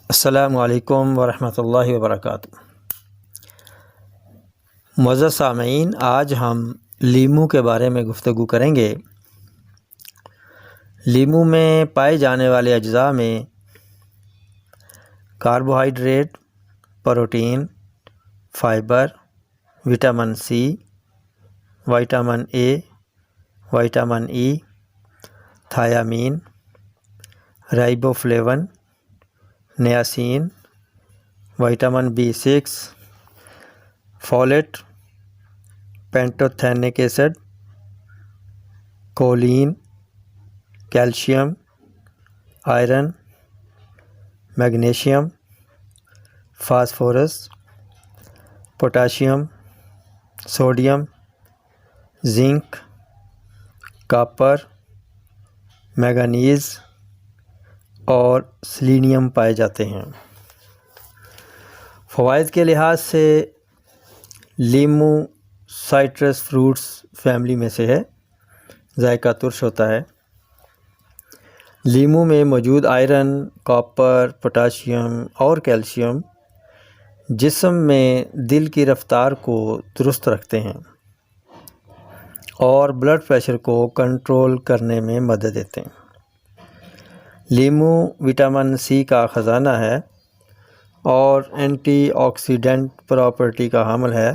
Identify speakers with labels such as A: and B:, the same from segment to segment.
A: السلام علیکم ورحمۃ اللہ وبرکاتہ۔ معزز سامعین، آج ہم لیموں کے بارے میں گفتگو کریں گے۔ لیموں میں پائے جانے والے اجزاء میں carbohydrate, protein, fibre, vitamin C, vitamin A, vitamin E, thiamine, riboflavin, niacin, vitamin B6، folate, pantothenic acid, choline, calcium, iron, magnesium, phosphorus, potassium, sodium, zinc, copper, manganese اور سیلینیم پائے جاتے ہیں۔ فوائد کے لحاظ سے لیموں سائٹرس فروٹس فیملی میں سے ہے، ذائقہ ترش ہوتا ہے۔ لیموں میں موجود آئرن، کاپر، پوٹاشیم اور کیلشیم جسم میں دل کی رفتار کو درست رکھتے ہیں اور بلڈ پریشر کو کنٹرول کرنے میں مدد دیتے ہیں۔ لیموں وٹامن سی کا خزانہ ہے اور اینٹی آکسیڈنٹ پراپرٹی کا حامل ہے۔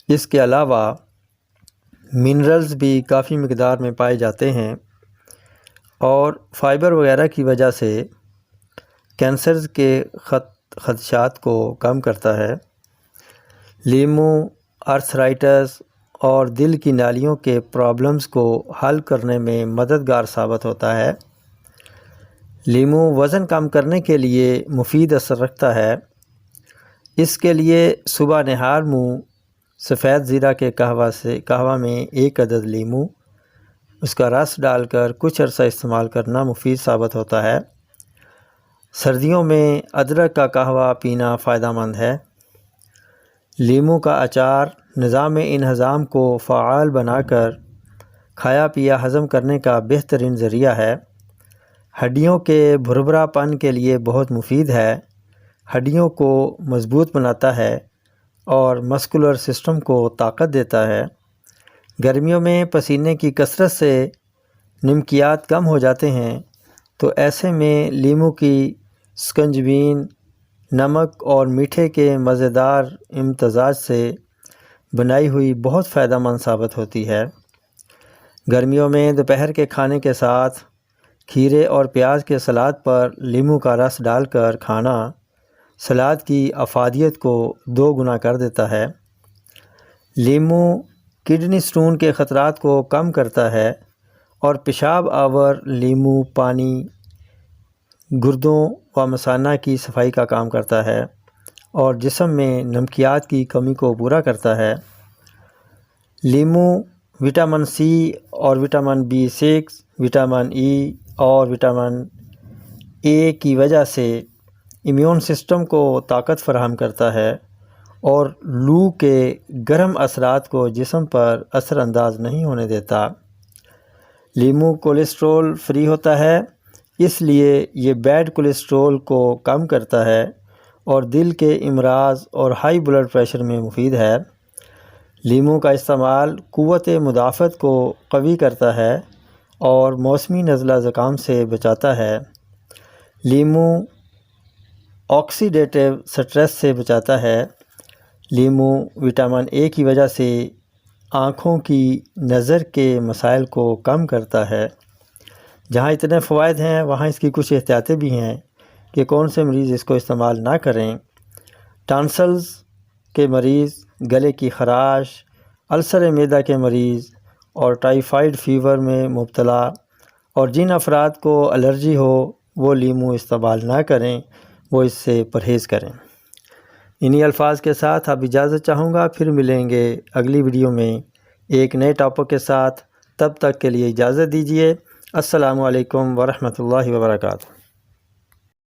A: اس کے علاوہ منرلز بھی کافی مقدار میں پائے جاتے ہیں اور فائبر وغیرہ کی وجہ سے کینسرز کے خدشات کو کم کرتا ہے۔ لیموں آرتھرائٹس اور دل کی نالیوں کے پرابلمز کو حل کرنے میں مددگار ثابت ہوتا ہے۔ لیموں وزن کم کرنے کے لیے مفید اثر رکھتا ہے۔ اس کے لیے صبح نہار منہ سفید زیرہ کے قہوہ میں 1 عدد لیموں، اس کا رس ڈال کر کچھ عرصہ استعمال کرنا مفید ثابت ہوتا ہے۔ سردیوں میں ادرک کا قہوہ پینا فائدہ مند ہے۔ لیموں کا اچار نظام انہضام کو فعال بنا کر کھایا پیا ہضم کرنے کا بہترین ذریعہ ہے۔ ہڈیوں کے بھربھرا پن کے لیے بہت مفید ہے۔ ہڈیوں کو مضبوط بناتا ہے اور مسکولر سسٹم کو طاقت دیتا ہے۔ گرمیوں میں پسینے کی کثرت سے نمکیات کم ہو جاتے ہیں، تو ایسے میں لیموں کی سکنجبین نمک اور میٹھے کے مزیدار امتزاج سے بنائی ہوئی بہت فائدہ مند ثابت ہوتی ہے۔ گرمیوں میں دوپہر کے کھانے کے ساتھ کھیرے اور پیاز کے سلاد پر لیموں کا رس ڈال کر کھانا سلاد کی افادیت کو 2 گنا کر دیتا ہے۔ لیموں کڈنی سٹون کے خطرات کو کم کرتا ہے اور پیشاب آور لیموں پانی گردوں و مثانہ کی صفائی کا کام کرتا ہے اور جسم میں نمکیات کی کمی کو پورا کرتا ہے۔ لیموں وٹامن سی اور وٹامن B6، وٹامن ای اور وٹامن اے کی وجہ سے امیون سسٹم کو طاقت فراہم کرتا ہے اور لو کے گرم اثرات کو جسم پر اثر انداز نہیں ہونے دیتا۔ لیموں کولیسٹرول فری ہوتا ہے، اس لیے یہ بیڈ کولیسٹرول کو کم کرتا ہے اور دل کے امراض اور ہائی بلڈ پریشر میں مفید ہے۔ لیموں کا استعمال قوت مدافعت کو قوی کرتا ہے اور موسمی نزلہ زکام سے بچاتا ہے۔ لیموں آکسیڈیٹیو سٹریس سے بچاتا ہے۔ لیموں وٹامن اے کی وجہ سے آنکھوں کی نظر کے مسائل کو کم کرتا ہے۔ جہاں اتنے فوائد ہیں وہاں اس کی کچھ احتیاطیں بھی ہیں کہ کون سے مریض اس کو استعمال نہ کریں۔ ٹانسلز کے مریض، گلے کی خراش، السر معدہ کے مریض اور ٹائیفائڈ فیور میں مبتلا اور جن افراد کو الرجی ہو وہ لیموں استعمال نہ کریں، وہ اس سے پرہیز کریں۔ انہی الفاظ کے ساتھ اب اجازت چاہوں گا، پھر ملیں گے اگلی ویڈیو میں ایک نئے ٹاپک کے ساتھ۔ تب تک کے لیے اجازت دیجیے۔ السلام علیکم ورحمۃ اللہ وبرکاتہ۔